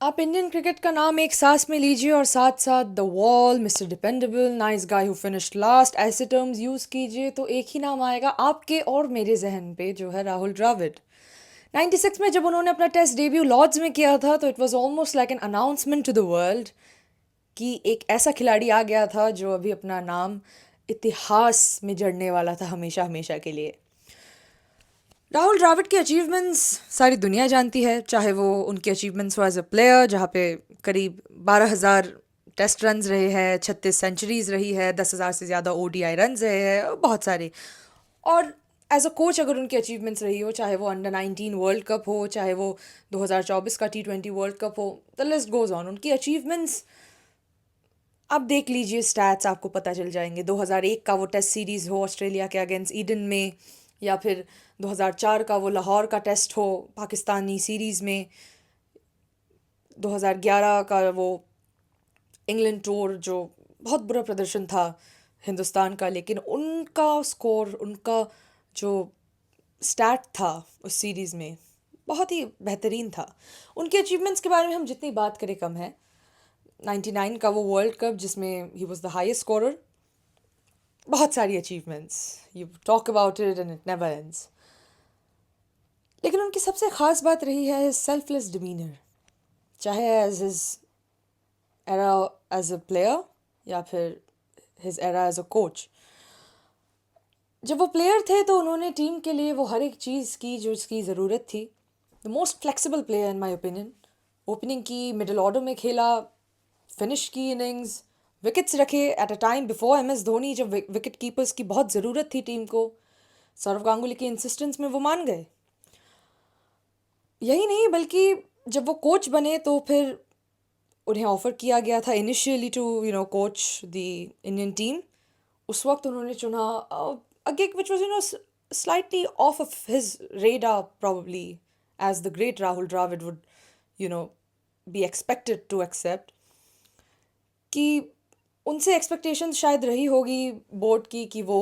आप Indian cricket का नाम एक सांस में लीजिए और साथ साथ the wall, mister dependable, nice guy who finished last, ऐसे टर्म्स यूज़ कीजिए तो एक ही नाम आएगा आपके और मेरे जहन पे, जो है राहुल द्रविड़। 96 में जब उन्होंने अपना टेस्ट डेब्यू लॉर्ड्स में किया था तो it was almost like an announcement to the world कि एक ऐसा खिलाड़ी आ गया था जो अभी अपना नाम इतिहास में जड़ने वाला था हमेशा हमेशा के लिए। राहुल द्रविड़ की अचीवमेंट्स सारी दुनिया जानती है, चाहे वो उनके अचीवमेंट्स हो एज अ प्लेयर जहाँ पे करीब 12,000 टेस्ट रन्स रहे हैं, 36 सेंचुरीज रही है, 10,000 से ज़्यादा ओडीआई रन्स रहे हैं, बहुत सारे। और एज अ कोच अगर उनकी अचीवमेंट्स रही हो, चाहे वो अंडर 19 वर्ल्ड कप हो, चाहे वो 2024 का T20 वर्ल्ड कप हो, द लिस्ट गोज ऑन। उनकी अचीवमेंट्स आप देख लीजिए, स्टैट्स आपको पता चल जाएंगे। 2001 का वो टेस्ट सीरीज़ हो ऑस्ट्रेलिया के अगेंस्ट ईडन में, या फिर 2004 का वो लाहौर का टेस्ट हो पाकिस्तानी सीरीज़ में, 2011 का वो इंग्लैंड टूर जो बहुत बुरा प्रदर्शन था हिंदुस्तान का, लेकिन उनका स्कोर, उनका जो स्टैट था उस सीरीज़ में बहुत ही बेहतरीन था। उनके अचीवमेंट्स के बारे में हम जितनी बात करें कम है। 99 का वो वर्ल्ड कप जिसमें he was the highest scorer, बहुत सारी achievements, you talk about it and it never ends. लेकिन उनकी सबसे ख़ास बात रही है सेल्फलेस डिमीनर, चाहे as his era as a player या फिर his era as a coach. जब वो प्लेयर थे तो उन्होंने टीम के लिए वो हर एक चीज़ की जो उसकी ज़रूरत थी। The most flexible player in my opinion. Opening की, मिडिल ऑर्डर में खेला, फिनिश की इनिंग्स, विकेट्स रखे at a time before MS Dhoni, जब विकेट कीपर्स की बहुत ज़रूरत थी टीम को। सौरव गांगुली की इंसिस्टेंस में वो मान गए। यही नहीं बल्कि जब वो कोच बने तो फिर उन्हें ऑफ़र किया गया था initially to coach the Indian team. उस वक्त उन्होंने चुना a gig which was slightly off of his radar probably, as the great Rahul Dravid would you know be expected to accept, कि उनसे एक्सपेक्टेशंस शायद रही होगी बोर्ड की कि वो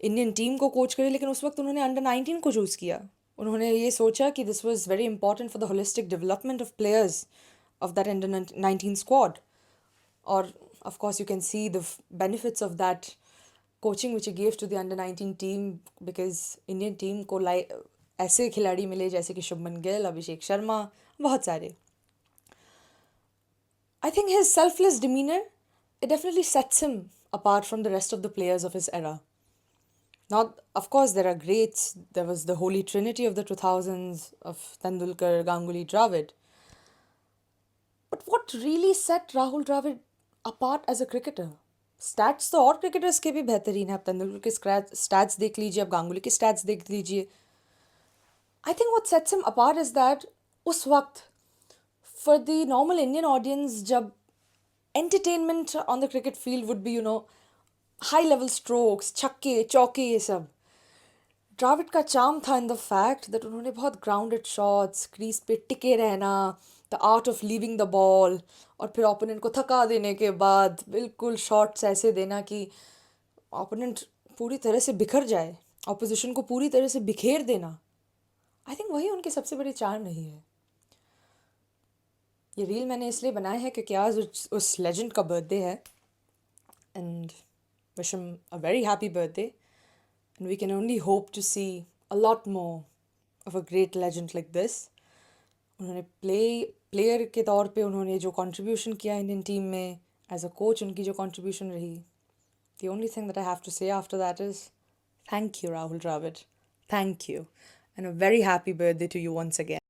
इंडियन टीम को कोच करे, लेकिन उस वक्त उन्होंने अंडर 19 को चूज़ किया। उन्होंने ये सोचा कि this was very important for the holistic development of players of that under 19 squad. और of course you can see the benefits of that coaching which he gave to the under 19 team, because Indian team को ऐसे खिलाड़ी मिले जैसे कि शुभमन गिल, अभिषेक शर्मा, बहुत सारे। I think his selfless demeanor, it definitely sets him apart from the rest of the players of his era. Now, of course, there are greats. There was the holy trinity of the 2000s of Tendulkar, Ganguly, Dravid. But what really set Rahul Dravid apart as a cricketer? Stats तो और cricketers के भी बेहतरीन है। आप तेंदुलकर के stats देख लीजिए, आप गांगुली के स्टैट्स देख लीजिए। I think what sets him apart is that उस वक्त for the normal Indian audience, जब entertainment on the cricket field would be high level strokes, छक्के चौके, ये सब, द्राविड का चार्म था इन द फैक्ट दैट उन्होंने बहुत ग्राउंडेड शॉट्स, क्रीज पे टिके रहना, the art of leaving the ball, और फिर ओपोनेंट को थका देने के बाद बिल्कुल शॉट्स ऐसे देना कि ओपोनेंट पूरी तरह से बिखर जाए, ऑपोजिशन को पूरी तरह से बिखेर देना। आई थिंक वही उनकी सबसे बड़ी चार्म रही है। ये रील मैंने इसलिए बनाया है क्योंकि आज उस लेजेंड का बर्थडे है, and wish him a very happy birthday, and we can only hope to see a lot more of a great legend like this. उन्होंने प्लेयर के तौर पे उन्होंने जो कंट्रीब्यूशन किया इंडियन टीम में, एज अ कोच उनकी जो कंट्रीब्यूशन रही, the only thing that I have to say after that is thank you, Rahul Dravid. Thank you. And a very happy birthday to you once again.